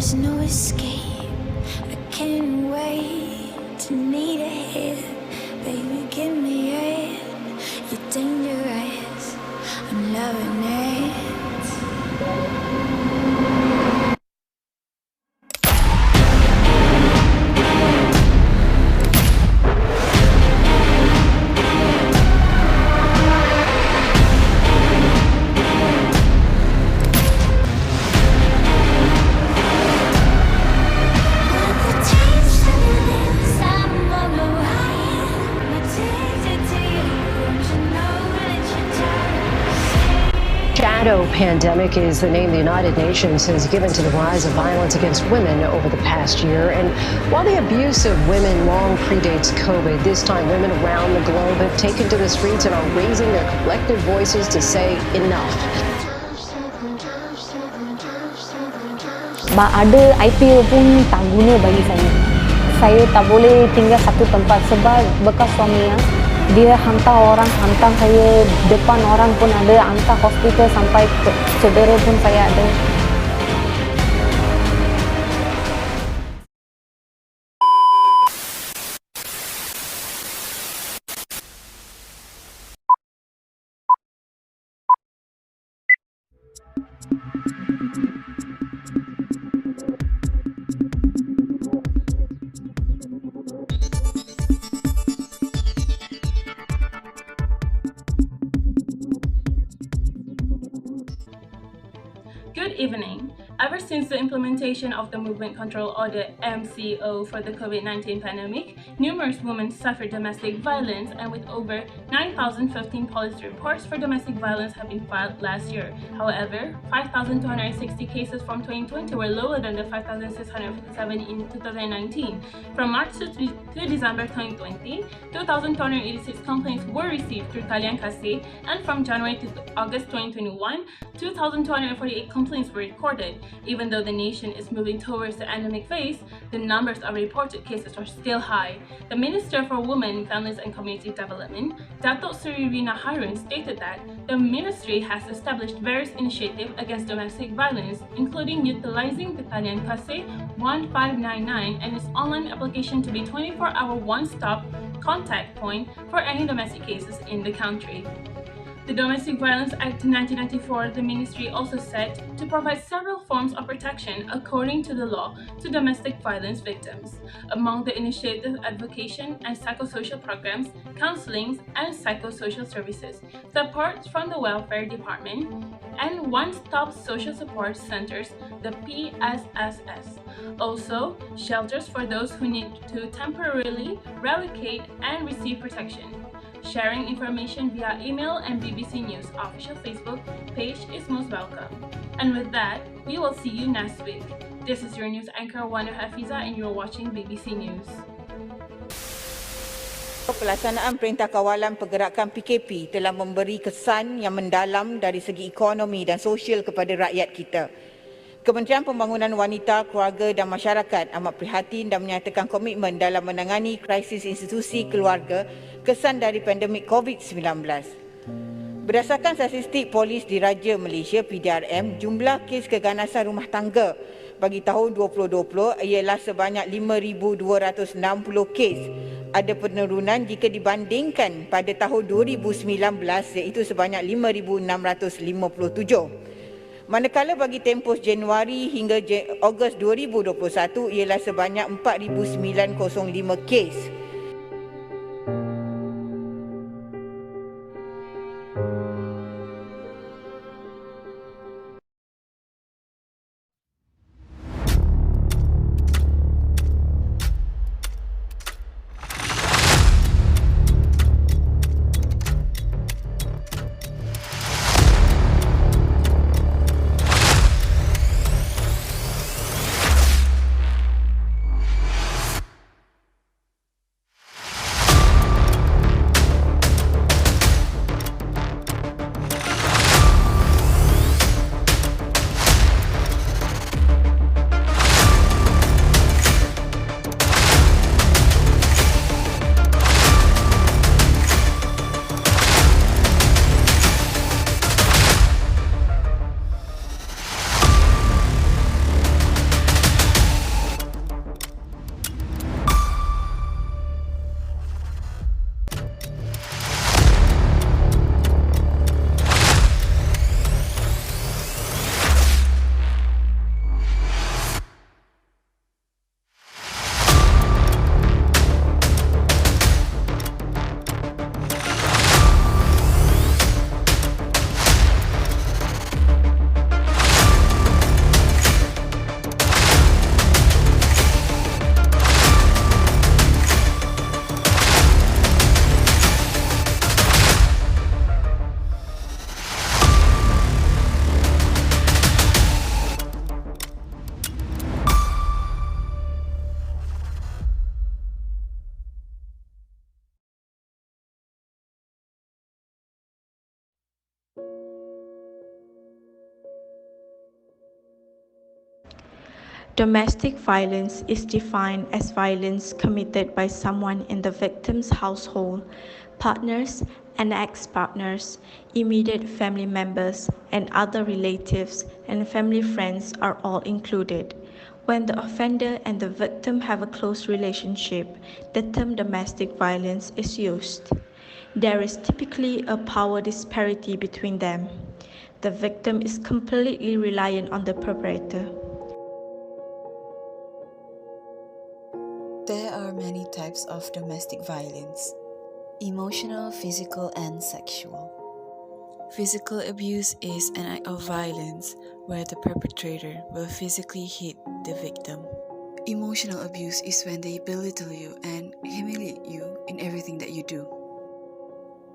There's no escape. I can't wait to need a hit. Baby, give me it. You're dangerous. I'm loving it. Shadow pandemic is the name the United Nations has given to the rise of violence against women over the past year. And while the abuse of women long predates COVID, this time women around the globe have taken to the streets and are raising their collective voices to say enough. Ada IPO pun tak guna bagi saya. Saya tak boleh tinggal satu tempat sebab bekas suami dia hantar saya depan orang pun ada, hantar hospital sampai cedera pun saya ada. Good evening. Ever since the implementation of the Movement Control Order MCO for the COVID-19 pandemic, numerous women suffered domestic violence, and with over 9,015 police reports for domestic violence have been filed last year. However, 5,260 cases from 2020 were lower than the 5,657 in 2019. From March to December 2020, 2,286 complaints were received through Talian Kasih, and from January to August 2021, 2,248 complaints were recorded. Even though the nation is moving towards the endemic phase, the numbers of reported cases are still high. The Minister for Women, Families and Community Development, Datuk Seri Rina Harun, stated that the ministry has established various initiatives against domestic violence, including utilizing the Talian Kasih 1599 and its online application to be 24-hour one-stop contact point for any domestic cases in the country. The Domestic Violence Act 1994, the ministry also said to provide several forms of protection according to the law to domestic violence victims. Among the initiatives, advocation and psychosocial programs, counseling and psychosocial services, support from the Welfare Department, and one-stop social support centers, the PSSS. Also, shelters for those who need to temporarily relocate and receive protection. Sharing information via email and BBC News official Facebook page is most welcome. And with that, we will see you next week. This is your news anchor Wana Hafiza and you're watching BBC News. Pelaksanaan Perintah Kawalan Pergerakan PKP telah memberi kesan yang mendalam dari segi ekonomi dan sosial kepada rakyat kita. Kementerian Pembangunan Wanita, Keluarga dan Masyarakat amat prihatin dan menyatakan komitmen dalam menangani krisis institusi keluarga kesan dari pandemik COVID-19. Berdasarkan statistik Polis Diraja Malaysia PDRM, jumlah kes keganasan rumah tangga bagi tahun 2020 ialah sebanyak 5,260 kes. Ada penurunan jika dibandingkan pada tahun 2019 iaitu sebanyak 5,657. Manakala bagi tempoh Januari hingga Ogos 2021 ialah sebanyak 4,905 kes. Domestic violence is defined as violence committed by someone in the victim's household, partners and ex-partners, immediate family members, and other relatives and family friends are all included. When the offender and the victim have a close relationship, the term domestic violence is used. There is typically a power disparity between them. The victim is completely reliant on the perpetrator. There are many types of domestic violence: emotional, physical, and sexual. Physical abuse is an act of violence where the perpetrator will physically hit the victim. Emotional abuse is when they belittle you and humiliate you in everything that you do.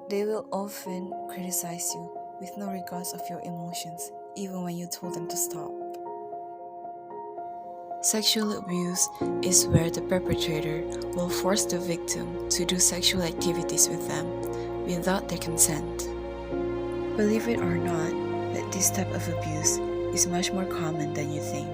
They will often criticize you with no regards of your emotions, even when you told them to stop. Sexual abuse is where the perpetrator will force the victim to do sexual activities with them without their consent. Believe it or not, that this type of abuse is much more common than you think.